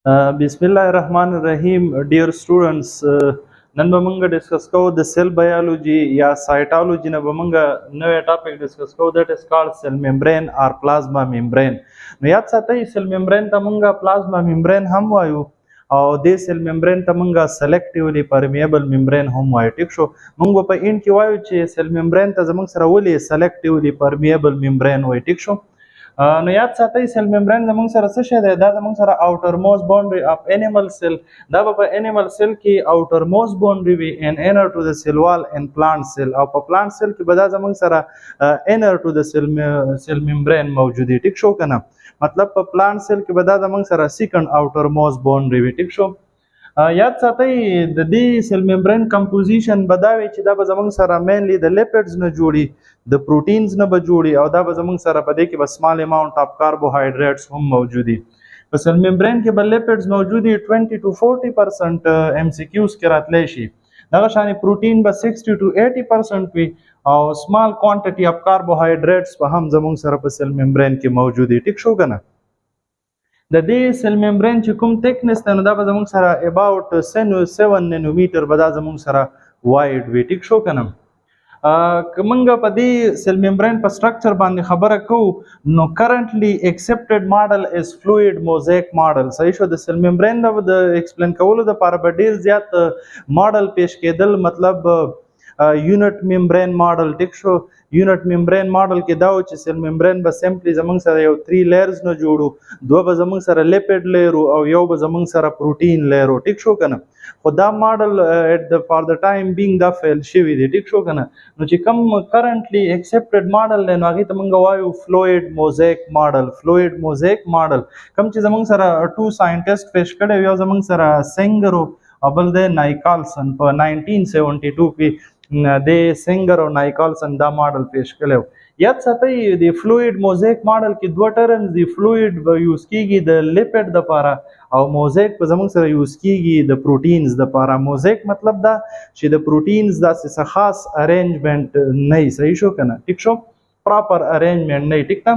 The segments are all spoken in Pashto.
Bismillahirrahmanirrahim, dear students. None به موږ ډیسکس کوو د سیل بایولوژي یا سایټالوژي نه به موږ نوې ټاپک ډیسکس کوو دیٹ از کالډ سیل ممبرین اور پلازما ممبرین. نو یاد ساتئ سیل ممبرین ته موږ پلازما ممبرین هم وایو او د سیل ممبرین ته موږ سلیکټیولی پرمیبل ممبرین هم وایو. ټیک شو، موږ په ان کې وایو چې سیل ممبرین ته زموږ سره ولې سلیکټیولی پرمیبل ممبرین وایي. ټیک شو، نو یاد ساتئ سیل ممبرین زموږ سره څه شی دی؟ دا زموږ سره اوټر موست باونډري اف انیمل سیل. دا به په انیمل سیل کې اوټر موست باونډري وي ان انر ټو د سیل وال ان پلانټ سیل، او په پلانټ سیل کې به دا زموږ سره انر ټو د سیل ممبرین موجود دي. ټیک شو کنه، مطلب په پلانټ سیل کې به دا زموږ سره سیکنډ اوټر موست باونډري وي. ټیک شو، یاد ساتئ د دې سیل ممبرین کمپوزیشن به دا وي چې دا به زموږ سره مینلی د لیپیډز نه جوړي، د پروټینز نه به جوړي، او دا به زموږ سره په دې کې به سمال اماونټ اف کاربوهایډریټس هم موجودي. په سیل ممبرین کې به لیپیډز موجودي 20 to 40% ام سی کیوز کې راتلی شي. دغه شانې پروټین به 60 to 80% وي او سمال کوانټیټي اف کاربوهایډریټس به هم زموږ سره په سیل ممبرین کې موجودي. ټیک شو کنه، د دې سیل ممبرین چې کوم تکنس دی نو دا به زموږ سره اباوټ 7 نانومیټر به دا زموږ سره وایډ وي. ټیک شو کنه، که موږ په دې سیل ممبرین په سټرکچر باندې خبره کوو نو کرنټلی ایکسپټډ ماډل از فلوئډ موزیک ماډل. صحیح شو، د سیل ممبرین د ایکسپلین کولو لپاره به ډیر زیات ماډل پیش کېدل، مطلب یونټ ممبرین ماډل. ټیک شو، یونټ ممبرین ماډل کې دا و چې سیل ممبرین به سمپلی زموږ سره یو 3 لیئرز نه جوړو، دوه به زموږ سره لیپیډ لیر او یو به زموږ سره پروټین لیر. ټیک شو کنه، خو دا ماډل فار د ټایم بینګ دا فیل شوی دی. ټیک شو کنه، نو چې کوم کرنټلی ایکسپټډ ماډل دی نو هغې ته موږ وایو فلوئډ موزیک ماډل. فلوئډ موزیک ماډل کوم چې زموږ سره 2 ساینټسټ پیش کړی، یو زموږ سره سینګر او بل دی نایکالسن. په 1972 کې د سینګر او نایکالسن دا ماډل پیش کړی. یاد ساتئ د فلوئډ موزیک ماډل کې دوه ټرمز دي، فلوئډ به یوز کیږي د لیپیډ دپاره او موزیک به زموږ سره یوز کیږي د پروټینز دپاره. موزیک مطلب دا چې د پروټینز داسې څه خاص ارینجمنټ نه وي. صحیح شو کنه، ټیک شو، پراپر ارینجمنټ نه وي. ټیک ده،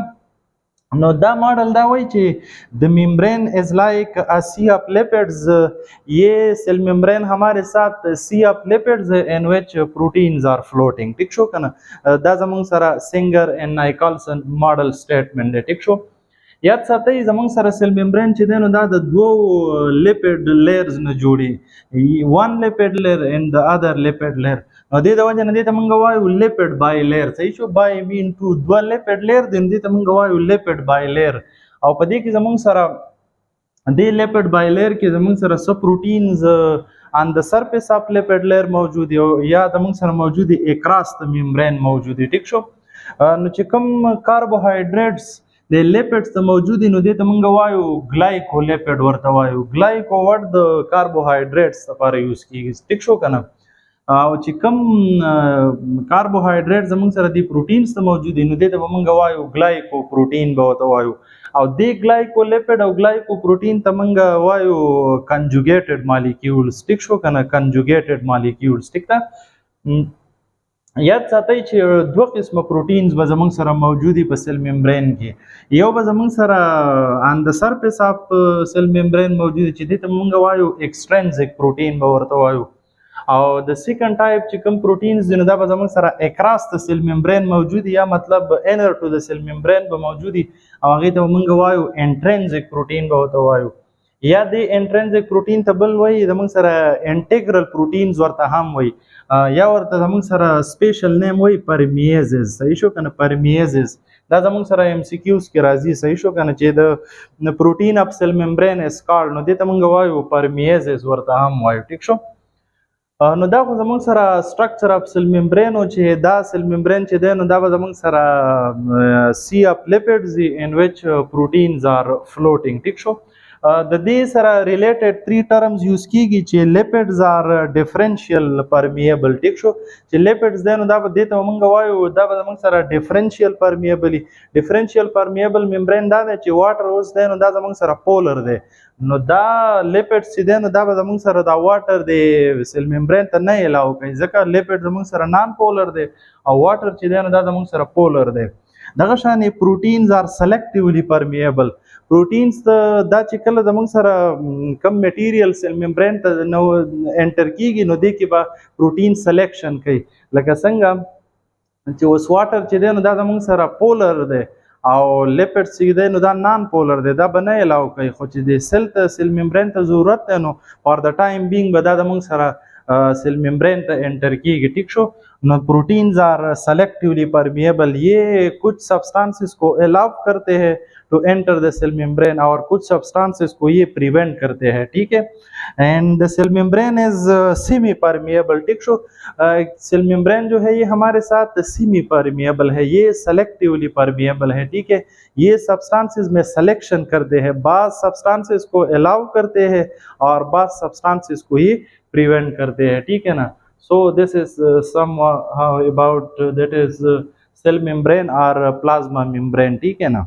نو دا ماډل دا وایي چې د ممبرین از لائک سی آف لیپیڈز، یہ سیل ممبرین ہمارے ساتھ سی آف لیپیڈز ان وچ پروٹینز آر فلوٹنگ. ٹھیک شو کنه، دا زمونږ سره سینګر ان نایکالسن ماډل سټیټمنټ دی. ټیک شو، یاد ساتئ زمونږ سره سیل ممبرین چې دی نو دا د دوو لیپیډ لیئرز نه جوړي، ون لیپیډ لیر اینڈ د ادر لیپیډ لیر. نو دې د وجه نه دې ته موږ وایو لیپیډ بای لیر. صحیح شو، بای مین ټو، دوه لیپیډ لیر دي، دې ته موږ وایو لیپیډ بای لیر. او په دې کې زموږ سره دې لیپیډ بای لیر کې زموږ سره څه پروټینز ان د سرفیس اف لیپیډ لیر موجود دي او یا زموږ سره موجود دي اکراس د ممبرین موجود دي. ټیک شو، نو چې کوم کاربوهایډریټس د لیپیډز ته موجود دي نو دې ته موږ وایو ګلایکو لیپیډ ورته وایو. ګلایکو ورډ د کاربوهایډریټس لپاره یوز کیږي. ټیک شو کنه، او چې کوم کاربوهایډریټ زموږ سره دی پروټینز ته موجود دي نو دې ته به موږ وایو ګلایکو پروټین به ورته وایو. او دې ګلایکو لیپیډ او ګلایکو پروټین ته موږ وایو کنجوګیټډ مالیکیولز. ټیک شو کنه، کنجوګیټډ مالیکیولز. ټیک ده، یاد ساتئ چې دوه قسمه پروټینز به زموږ سره موجودي په سیل ممبرین کې. یو به زموږ سره ان د سرفیس اف سیل ممبرین موجود چې دې ته موږ وایو ایکسټرینزیک پروټین به ورته وایو، او د سیکنډ ټایپ چې کوم پروټینز دي نو دا به زموږ سره اکراس د سیل ممبرین موجود یا مطلب انر ټو د سیل ممبرین به موجودي او هغې ته موږ وایو انټرینزیک پروټین به ورته وایو. یا د انټرینزیک پروټین ته بل وایي زموږ سره انټیګرل پروټینز ورته هم وایي، یا ورته زموږ سره سپیشل نیم وایي پرمیزز. صحیح شو کنه، پرمیزز دا زموږ سره ام سی کیوز کې راځي. صحیح شو کنه، چې د پروټین اف سیل ممبرین از کالډ نو دې ته موږ وایو پرمیزز ورته هم وایو. ټیک شو، نو دا خو زموږ سره سټرکچر اف سیل ممبرین او چې دا سیل ممبرین چې دی نو دا به زموږ سره سی اف لیپیډز ان وچ پروټینز آر فلوټینګ. ټیک شو، د دې سره ریلیټډ 3 ټرمز یوز کیږي چې لیپیډز آر ډیفرنشیل پرمیبل. ټیک شو، چې لیپیډز دی نو دا به دې ته موږ وایو دا به زموږ سره ډیفرنشیل پرمیبلی. ډیفرنشیل پرمیبل ممبرین دا دی چې واټر اوس دی نو دا زموږ سره پولر دی، نو دا لیپیډز چې دی نو دا به زموږ سره دا واټر دی سیل ممبرین ته نه الاو کوي ځکه لیپیډ زموږ سره نان پولر دی او واټر چې دی نو دا زموږ سره پولر دی. دغه شان پروټینز آر سلیکټیولی پرمیبل. پروټینز دا چې کله زموږ سره کم میټیریل سیل ممبرین ته نو انټر کیږي نو دې کې به پروټین سلیکشن کوي. لکه څنګه چې اوس واټر چې دی نو دا زموږ سره پولر دی او لیپټ چې دی نو دا نان پولر دی، دا به نه الاو کوي، خو چې د سیل ته سیل ممبرین ته ضرورت دی نو فار د ټایم بینګ به دا زموږ سره سیل ممبرین ته انټر کیږي. ٹھیک شو. نو پروٹینز آر سلیکٹیولی پرمیبل، یہ کچھ سبسٹانسز کو الاو کرتے ہیں ٹو انٹر دا سیل ممبرین اور کچھ سبسٹانسز کو یہ پریونٹ کرتے ہیں. ٹھیک ہے. اینڈ سیل ممبرین از سیمی پرمیبل. ٹھیک شو. سیل ممبرین جو ہے یہ ہمارے ساتھ سیمی پرمیبل ہے، یہ سلیکٹیولی پرمیبل ہے. ٹھیک ہے. یہ سبسٹانسز میں سلیکشن کرتے ہیں، بعض سبسٹانسز کو الاو کرتے ہیں اور بعض سبسٹانسز کو یہ پریونٹ کرتے ہیں. ٹھیک ہے نا. So this is somehow about that is cell membrane or plasma membrane. ठीक है ना.